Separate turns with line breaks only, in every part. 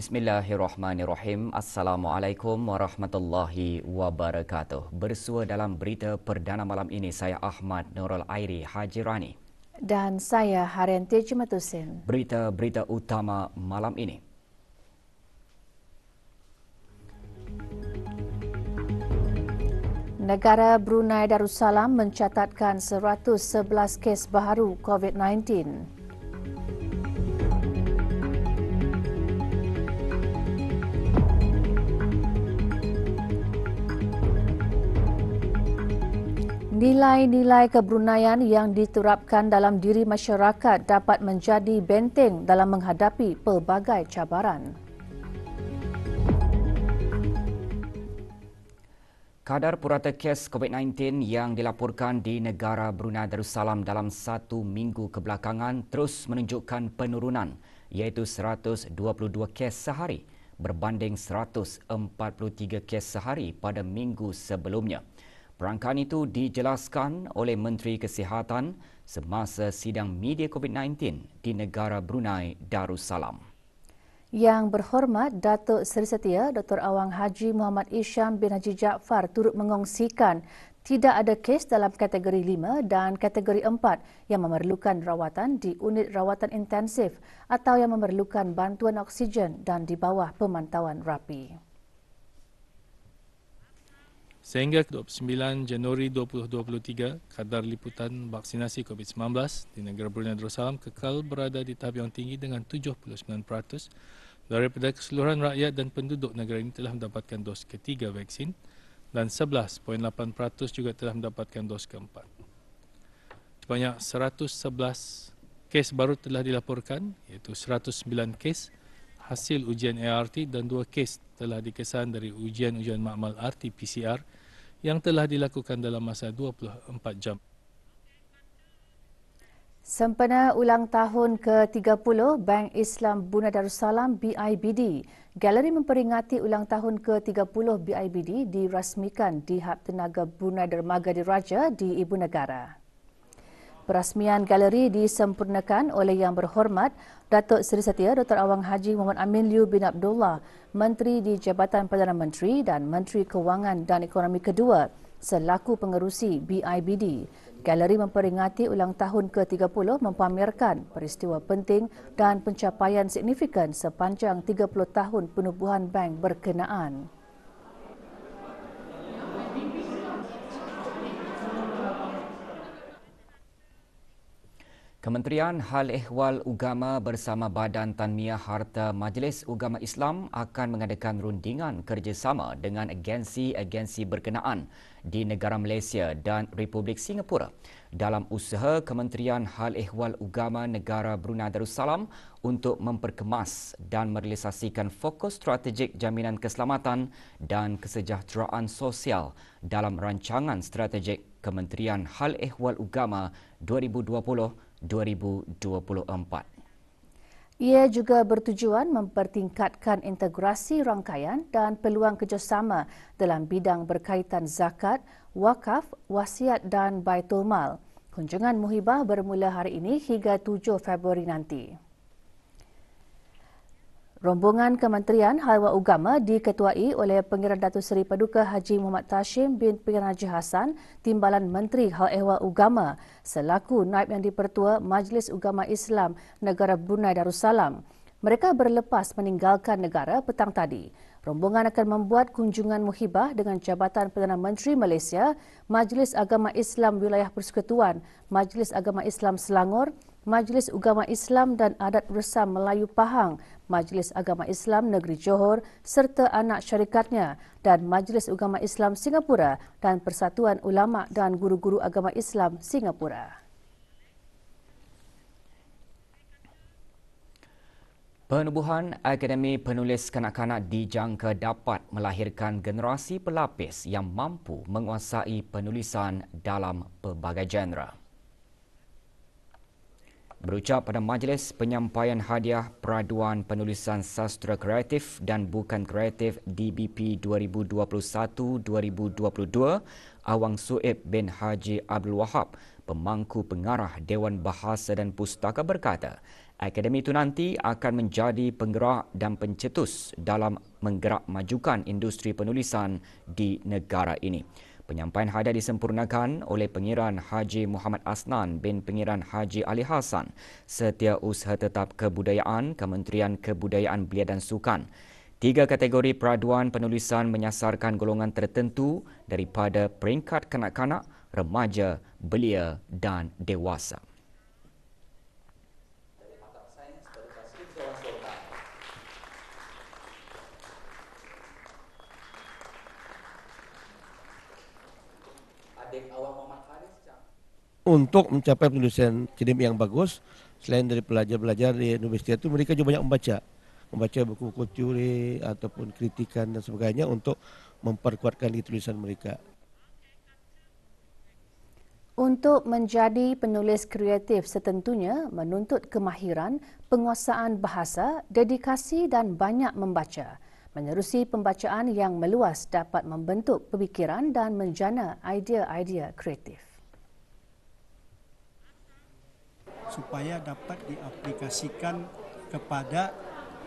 Bismillahirrahmanirrahim. Assalamualaikum warahmatullahi wabarakatuh. Bersua dalam berita perdana malam ini, saya Ahmad Nurul Airi Hajirani.
Dan saya Haryanti Jumatusin.
Berita-berita utama malam ini.
Negara Brunei Darussalam mencatatkan 111 kes baharu COVID-19. Nilai-nilai kebrunaian yang diterapkan dalam diri masyarakat dapat menjadi benteng dalam menghadapi pelbagai cabaran.
Kadar purata kes COVID-19 yang dilaporkan di negara Brunei Darussalam dalam 1 minggu kebelakangan terus menunjukkan penurunan, iaitu 122 kes sehari berbanding 143 kes sehari pada minggu sebelumnya. Perangkaan itu dijelaskan oleh Menteri Kesihatan semasa sidang media COVID-19 di negara Brunei Darussalam.
Yang berhormat Datuk Seri Setia Dr. Awang Haji Muhammad Isham bin Haji Jaafar turut mengongsikan tidak ada kes dalam kategori 5 dan kategori 4 yang memerlukan rawatan di unit rawatan intensif atau yang memerlukan bantuan oksigen dan di bawah pemantauan rapi.
Sehingga 29 Januari 2023, kadar liputan vaksinasi COVID-19 di negara Brunei Darussalam kekal berada di tahap yang tinggi dengan 79% daripada keseluruhan rakyat dan penduduk negara ini telah mendapatkan dos ketiga vaksin dan 11.8% juga telah mendapatkan dos keempat. Sebanyak 111 kes baru telah dilaporkan, iaitu 109 kes hasil ujian ART dan 2 kes telah dikesan dari ujian-ujian makmal RT-PCR yang telah dilakukan dalam masa 24 jam.
Sempena ulang tahun ke-30 Bank Islam Brunei Darussalam BIBD, galeri memperingati ulang tahun ke-30 BIBD dirasmikan di Hab Tenaga Brunei Dermaga Diraja di Ibu Negara. Perasmian galeri disempurnakan oleh Yang Berhormat Datuk Seri Setia Dr. Awang Haji Muhammad Amin Liu bin Abdullah, Menteri di Jabatan Perdana Menteri dan Menteri Kewangan dan Ekonomi kedua selaku pengerusi BIBD. Galeri memperingati ulang tahun ke-30 mempamerkan peristiwa penting dan pencapaian signifikan sepanjang 30 tahun penubuhan bank berkenaan.
Kementerian Hal Ehwal Ugama bersama Badan Tanmiah Harta Majlis Ugama Islam akan mengadakan rundingan kerjasama dengan agensi-agensi berkenaan di negara Malaysia dan Republik Singapura dalam usaha Kementerian Hal Ehwal Ugama Negara Brunei Darussalam untuk memperkemas dan merealisasikan fokus strategik jaminan keselamatan dan kesejahteraan sosial dalam rancangan strategik Kementerian Hal Ehwal Ugama 2020-2024.
Ia juga bertujuan mempertingkatkan integrasi rangkaian dan peluang kerjasama dalam bidang berkaitan zakat, wakaf, wasiat dan baitul mal. Kunjungan muhibah bermula hari ini hingga 7 Februari nanti. Rombongan Kementerian Hal Ehwal Ugama diketuai oleh Pengiran Datuk Seri Paduka Haji Muhammad Tashim bin Pengiran Haji Hassan, Timbalan Menteri Hal Ehwal Ugama, selaku Naib Yang di-Pertua Majlis Ugama Islam Negara Brunei Darussalam. Mereka berlepas meninggalkan negara petang tadi. Rombongan akan membuat kunjungan muhibah dengan Jabatan Perdana Menteri Malaysia, Majlis Agama Islam Wilayah Persekutuan, Majlis Agama Islam Selangor, Majlis Ugama Islam dan Adat Bersam Melayu Pahang, Majlis Agama Islam Negeri Johor serta anak syarikatnya dan Majlis Ugama Islam Singapura dan Persatuan Ulama dan Guru-Guru Agama Islam Singapura.
Penubuhan Akademi Penulis Kanak-kanak dijangka dapat melahirkan generasi pelapis yang mampu menguasai penulisan dalam pelbagai genre. Berucap pada majlis penyampaian hadiah Peraduan Penulisan Sastra Kreatif dan Bukan Kreatif DBP 2021-2022, Awang Suib bin Haji Abdul Wahab, pemangku pengarah Dewan Bahasa dan Pustaka berkata, Akademi itu nanti akan menjadi penggerak dan pencetus dalam menggerak majukan industri penulisan di negara ini. Penyampaian hadiah disempurnakan oleh Pengiran Haji Muhammad Asnan bin Pengiran Haji Ali Hassan, Setiausaha Tetap Kebudayaan, Kementerian Kebudayaan Belia dan Sukan. 3 kategori peraduan penulisan menyasarkan golongan tertentu daripada peringkat kanak-kanak, remaja, belia dan dewasa.
Untuk mencapai penulisan cedim yang bagus, selain dari pelajar-pelajar di universitas itu, mereka juga banyak membaca buku-buku teori ataupun kritikan dan sebagainya untuk memperkuatkan di tulisan mereka.
Untuk menjadi penulis kreatif setentunya menuntut kemahiran, penguasaan bahasa, dedikasi dan banyak membaca. Menerusi pembacaan yang meluas dapat membentuk pemikiran dan menjana idea-idea kreatif.
Supaya dapat diaplikasikan kepada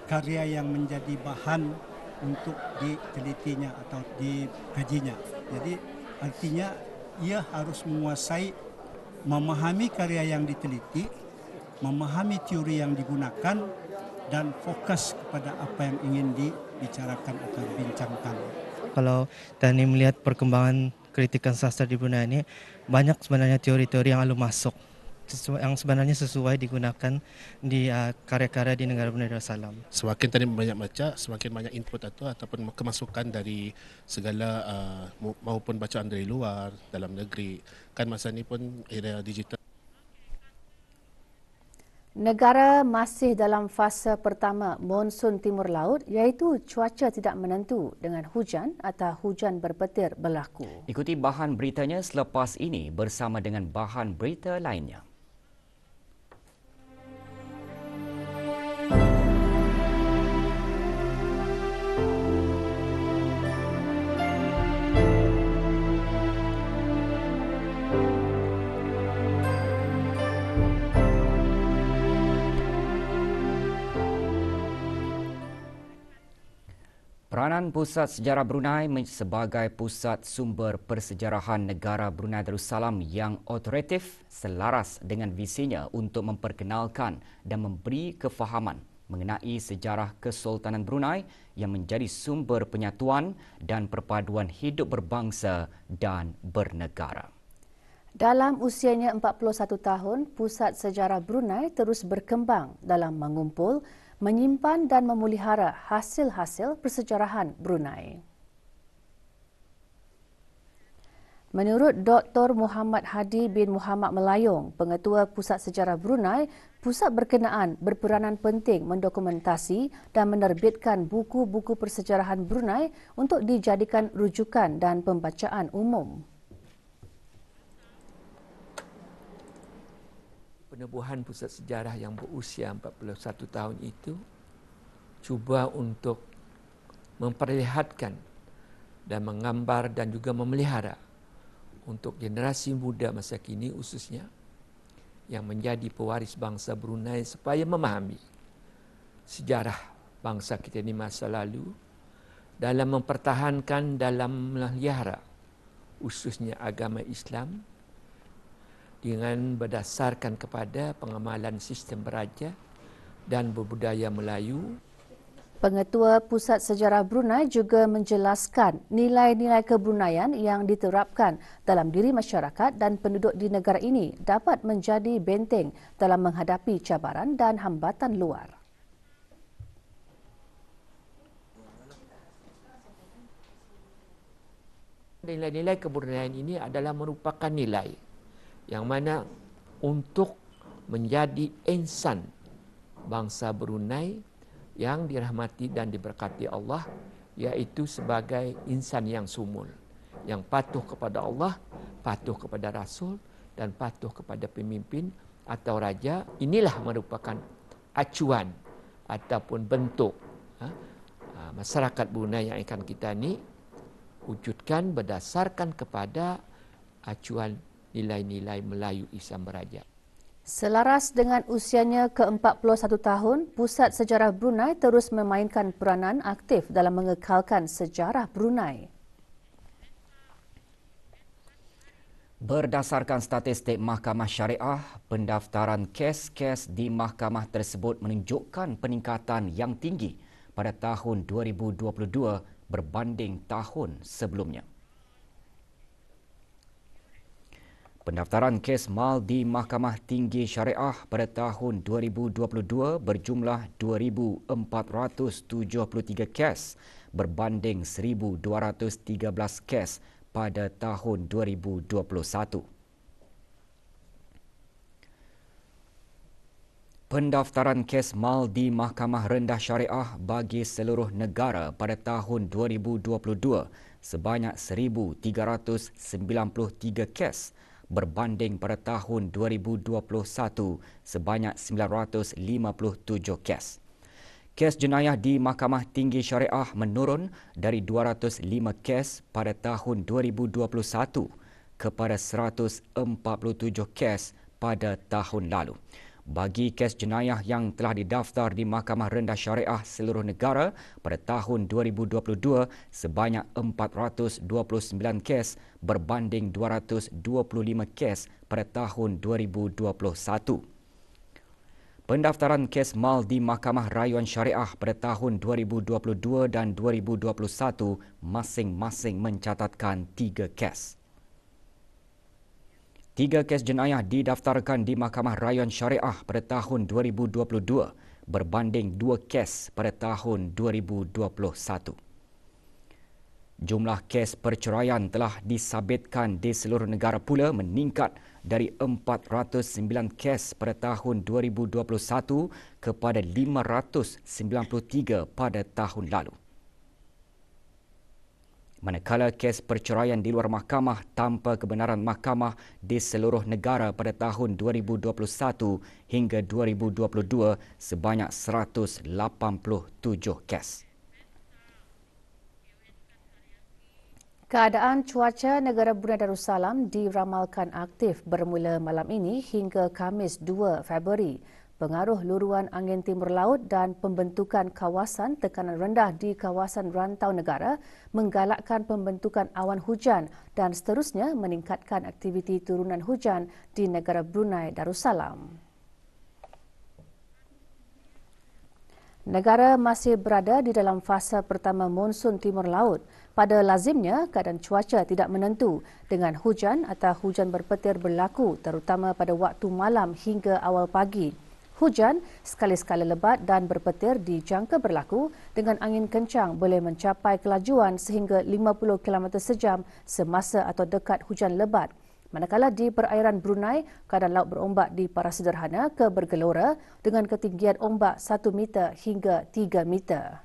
karya yang menjadi bahan untuk ditelitinya atau dikajinya. Jadi artinya ia harus menguasai, memahami karya yang diteliti, memahami teori yang digunakan dan fokus kepada apa yang ingin dibicarakan atau dibincangkan.
Kalau Tani melihat perkembangan kritikan sastra di Brunei ini, banyak sebenarnya teori-teori yang lalu masuk, yang sebenarnya sesuai digunakan di karya-karya di negara Brunei Darussalam.
Semakin tadi banyak baca, semakin banyak input ataupun kemasukan dari segala maupun bacaan dari luar, dalam negeri. Kan masa ini pun era digital.
Negara masih dalam fasa pertama monsun timur laut iaitu cuaca tidak menentu dengan hujan atau hujan berpetir berlaku.
Ikuti bahan beritanya selepas ini bersama dengan bahan berita lainnya. Peranan Pusat Sejarah Brunei sebagai pusat sumber persejarahan negara Brunei Darussalam yang otoritatif selaras dengan visinya untuk memperkenalkan dan memberi kefahaman mengenai sejarah Kesultanan Brunei yang menjadi sumber penyatuan dan perpaduan hidup berbangsa dan bernegara.
Dalam usianya 41 tahun, Pusat Sejarah Brunei terus berkembang dalam mengumpul, menyimpan dan memelihara hasil-hasil persejarahan Brunei. Menurut Dr. Muhammad Hadi bin Muhammad Melayong, Pengetua Pusat Sejarah Brunei, pusat berkenaan berperanan penting mendokumentasi dan menerbitkan buku-buku persejarahan Brunei untuk dijadikan rujukan dan pembacaan umum.
Penubuhan Pusat Sejarah yang berusia 41 tahun itu cuba untuk memperlihatkan dan menggambar dan juga memelihara untuk generasi muda masa kini khususnya yang menjadi pewaris bangsa Brunei supaya memahami sejarah bangsa kita di masa lalu dalam mempertahankan, dalam memelihara khususnya agama Islam dengan berdasarkan kepada pengamalan sistem beraja dan berbudaya Melayu.
Pengetua Pusat Sejarah Brunei juga menjelaskan nilai-nilai kebruneian yang diterapkan dalam diri masyarakat dan penduduk di negara ini dapat menjadi benteng dalam menghadapi cabaran dan hambatan luar.
Nilai-nilai kebruneian ini adalah merupakan nilai yang mana untuk menjadi insan bangsa Brunei yang dirahmati dan diberkati Allah, iaitu sebagai insan yang sumul, yang patuh kepada Allah, patuh kepada Rasul dan patuh kepada pemimpin atau raja. Inilah merupakan acuan ataupun bentuk masyarakat Brunei yang akan kita ni wujudkan berdasarkan kepada acuan nilai-nilai Melayu Islam Beraja.
Selaras dengan usianya ke-41 tahun, Pusat Sejarah Brunei terus memainkan peranan aktif dalam mengekalkan sejarah Brunei.
Berdasarkan statistik Mahkamah Syariah, pendaftaran kes-kes di mahkamah tersebut menunjukkan peningkatan yang tinggi pada tahun 2022 berbanding tahun sebelumnya. Pendaftaran kes mal di Mahkamah Tinggi Syariah pada tahun 2022 berjumlah 2,473 kes berbanding 1,213 kes pada tahun 2021. Pendaftaran kes mal di Mahkamah Rendah Syariah bagi seluruh negara pada tahun 2022 sebanyak 1,393 kes berbanding pada tahun 2021 sebanyak 957 kes. Kes jenayah di Mahkamah Tinggi Syariah menurun dari 205 kes pada tahun 2021 kepada 147 kes pada tahun lalu. Bagi kes jenayah yang telah didaftar di Mahkamah Rendah Syariah seluruh negara pada tahun 2022 sebanyak 429 kes berbanding 225 kes pada tahun 2021. Pendaftaran kes mal di Mahkamah Rayuan Syariah pada tahun 2022 dan 2021 masing-masing mencatatkan 3 kes. 3 kes jenayah didaftarkan di Mahkamah Rayuan Syariah pada tahun 2022 berbanding 2 kes pada tahun 2021. Jumlah kes perceraian telah disabitkan di seluruh negara pula meningkat dari 409 kes pada tahun 2021 kepada 593 pada tahun lalu. Manakala kes perceraian di luar mahkamah tanpa kebenaran mahkamah di seluruh negara pada tahun 2021 hingga 2022 sebanyak 187 kes.
Keadaan cuaca negara Brunei Darussalam diramalkan aktif bermula malam ini hingga Khamis 2 Februari. Pengaruh luruan angin timur laut dan pembentukan kawasan tekanan rendah di kawasan rantau negara menggalakkan pembentukan awan hujan dan seterusnya meningkatkan aktiviti turunan hujan di negara Brunei Darussalam. Negara masih berada di dalam fasa pertama monsun timur laut. Pada lazimnya, keadaan cuaca tidak menentu dengan hujan atau hujan berpetir berlaku terutama pada waktu malam hingga awal pagi. Hujan, sekali-sekala lebat dan berpetir dijangka berlaku dengan angin kencang boleh mencapai kelajuan sehingga 50 km sejam semasa atau dekat hujan lebat. Manakala di perairan Brunei, keadaan laut berombak di paras sederhana ke bergelora dengan ketinggian ombak 1 meter hingga 3 meter.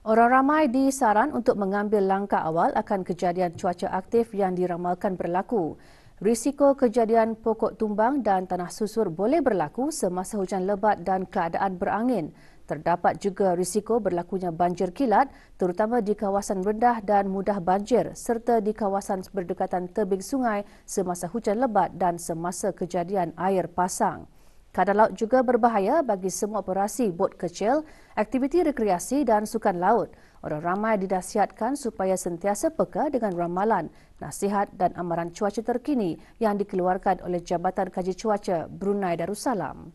Orang ramai disaran untuk mengambil langkah awal akan kejadian cuaca aktif yang diramalkan berlaku. Risiko kejadian pokok tumbang dan tanah susur boleh berlaku semasa hujan lebat dan keadaan berangin. Terdapat juga risiko berlakunya banjir kilat terutama di kawasan rendah dan mudah banjir serta di kawasan berdekatan tebing sungai semasa hujan lebat dan semasa kejadian air pasang. Keadaan laut juga berbahaya bagi semua operasi bot kecil, aktiviti rekreasi dan sukan laut. Orang ramai dinasihatkan supaya sentiasa peka dengan ramalan, nasihat dan amaran cuaca terkini yang dikeluarkan oleh Jabatan Kaji Cuaca Brunei Darussalam.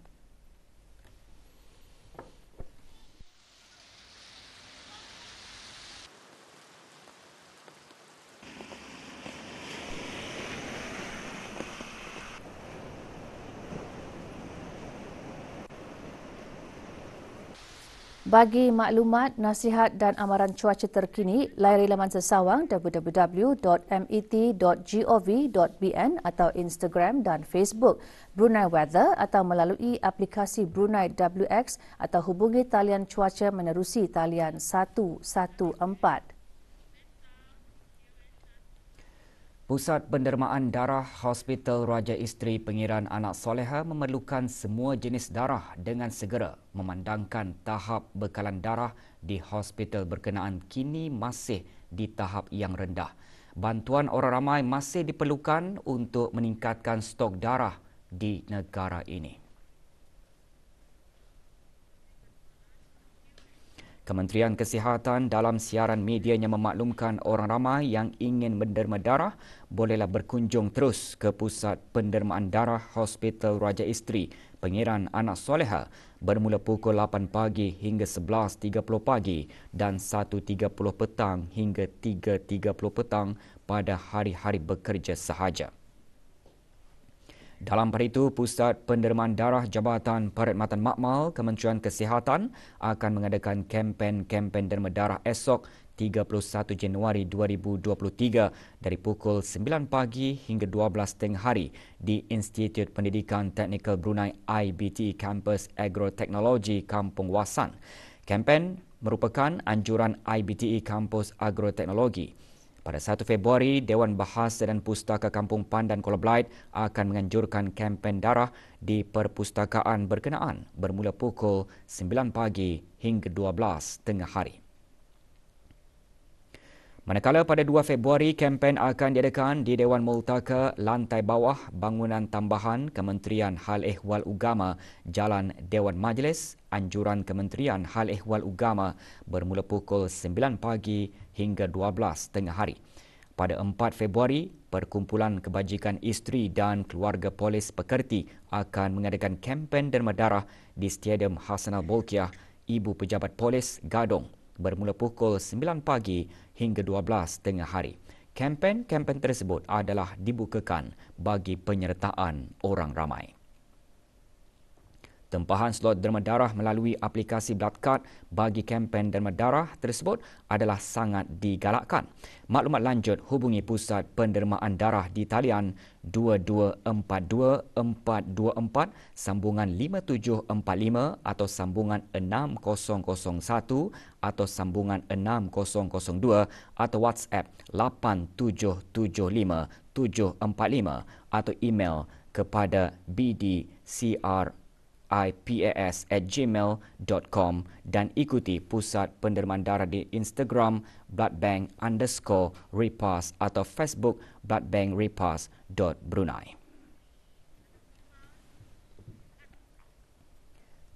Bagi maklumat, nasihat dan amaran cuaca terkini, layari laman sesawang www.met.gov.bn atau Instagram dan Facebook Brunei Weather atau melalui aplikasi Brunei WX atau hubungi talian cuaca menerusi talian 114.
Pusat Pendermaan Darah Hospital Raja Isteri Pengiran Anak Soleha memerlukan semua jenis darah dengan segera memandangkan tahap bekalan darah di hospital berkenaan kini masih di tahap yang rendah. bantuan orang ramai masih diperlukan untuk meningkatkan stok darah di negara ini. Kementerian Kesihatan dalam siaran medianya memaklumkan orang ramai yang ingin menderma darah bolehlah berkunjung terus ke Pusat Pendermaan Darah Hospital Raja Isteri, Pengiran Anak Soleha bermula pukul 8 pagi hingga 11.30 pagi dan 1.30 petang hingga 3.30 petang pada hari-hari bekerja sahaja. Dalam pada itu, Pusat Pendermaan Darah Jabatan Perkhidmatan Makmal Kementerian Kesihatan akan mengadakan kempen derma darah esok 31 Januari 2023 dari pukul 9 pagi hingga 12 hari di Institut Pendidikan Teknikal Brunei IBTE Kampus Agroteknologi Kampung Wasan. Kempen merupakan anjuran IBTE Kampus Agroteknologi. Pada 1 Februari, Dewan Bahasa dan Pustaka Kampung Pandan Kuala Belait akan menganjurkan kempen darah di perpustakaan berkenaan bermula pukul 9 pagi hingga 12 tengah hari. Manakala pada 2 Februari, kempen akan diadakan di Dewan Multaka Lantai Bawah Bangunan Tambahan Kementerian Hal Ehwal Ugama Jalan Dewan Majlis. Anjuran Kementerian Hal Ehwal Ugama bermula pukul 9 pagi hingga 12 tengah hari. Pada 4 Februari, Perkumpulan Kebajikan Isteri dan Keluarga Polis Pekerti akan mengadakan kempen derma darah di Stadium Hassanal Bolkiah Ibu Pejabat Polis Gadong bermula pukul 9 pagi hingga 12 tengah hari. Kempen tersebut adalah dibukakan bagi penyertaan orang ramai. Tempahan slot derma darah melalui aplikasi BloodCard bagi kempen derma darah tersebut adalah sangat digalakkan. Maklumat lanjut hubungi Pusat Pendermaan Darah di talian 2242-424 sambungan 5745 atau sambungan 6001 atau sambungan 6002 atau WhatsApp 8775 745 atau email kepada bdcr@ipas@gmail.com dan ikuti Pusat Pendermaan Darah di Instagram bloodbank_repas atau Facebook bloodbankrepas.brunei.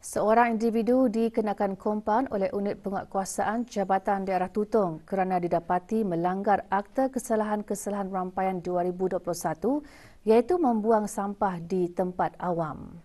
Seorang individu dikenakan kompaun oleh Unit Penguatkuasaan Jabatan Daerah Tutong kerana didapati melanggar Akta Kesalahan-Kesalahan Rampaian 2021 iaitu membuang sampah di tempat awam.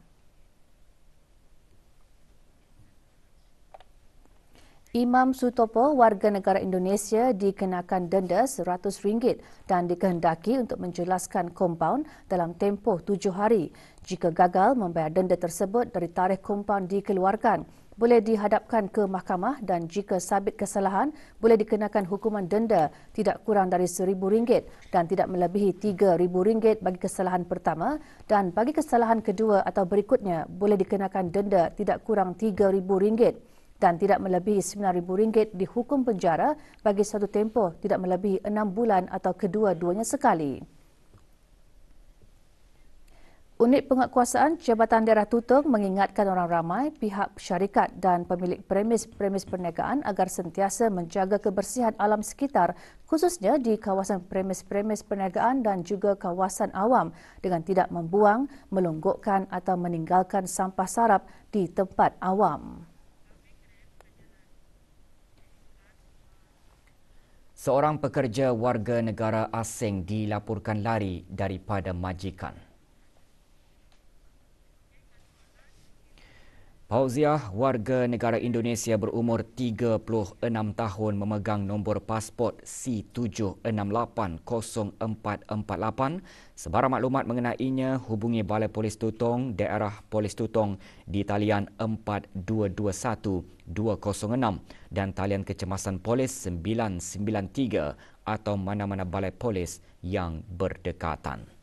Imam Sutopo, warga negara Indonesia, dikenakan denda RM100 dan dikehendaki untuk menjelaskan kompaun dalam tempoh 7 hari. Jika gagal membayar denda tersebut dari tarikh kompaun dikeluarkan, boleh dihadapkan ke mahkamah dan jika sabit kesalahan, boleh dikenakan hukuman denda tidak kurang dari RM1,000 dan tidak melebihi RM3,000 bagi kesalahan pertama dan bagi kesalahan kedua atau berikutnya boleh dikenakan denda tidak kurang RM3,000 dan tidak melebihi RM9,000 dihukum penjara bagi satu tempoh tidak melebihi 6 bulan atau kedua-duanya sekali. Unit Penguatkuasaan Jabatan Daerah Tutong mengingatkan orang ramai, pihak syarikat dan pemilik premis perniagaan agar sentiasa menjaga kebersihan alam sekitar khususnya di kawasan premis perniagaan dan juga kawasan awam dengan tidak membuang, melonggokkan atau meninggalkan sampah sarap di tempat awam.
Seorang pekerja warga negara asing dilaporkan lari daripada majikan. Fauziah, warga negara Indonesia berumur 36 tahun memegang nombor pasport C7680448. Sebarang maklumat mengenainya hubungi Balai Polis Tutong, Daerah Polis Tutong di talian 4221-206 dan talian kecemasan polis 993 atau mana-mana balai polis yang berdekatan.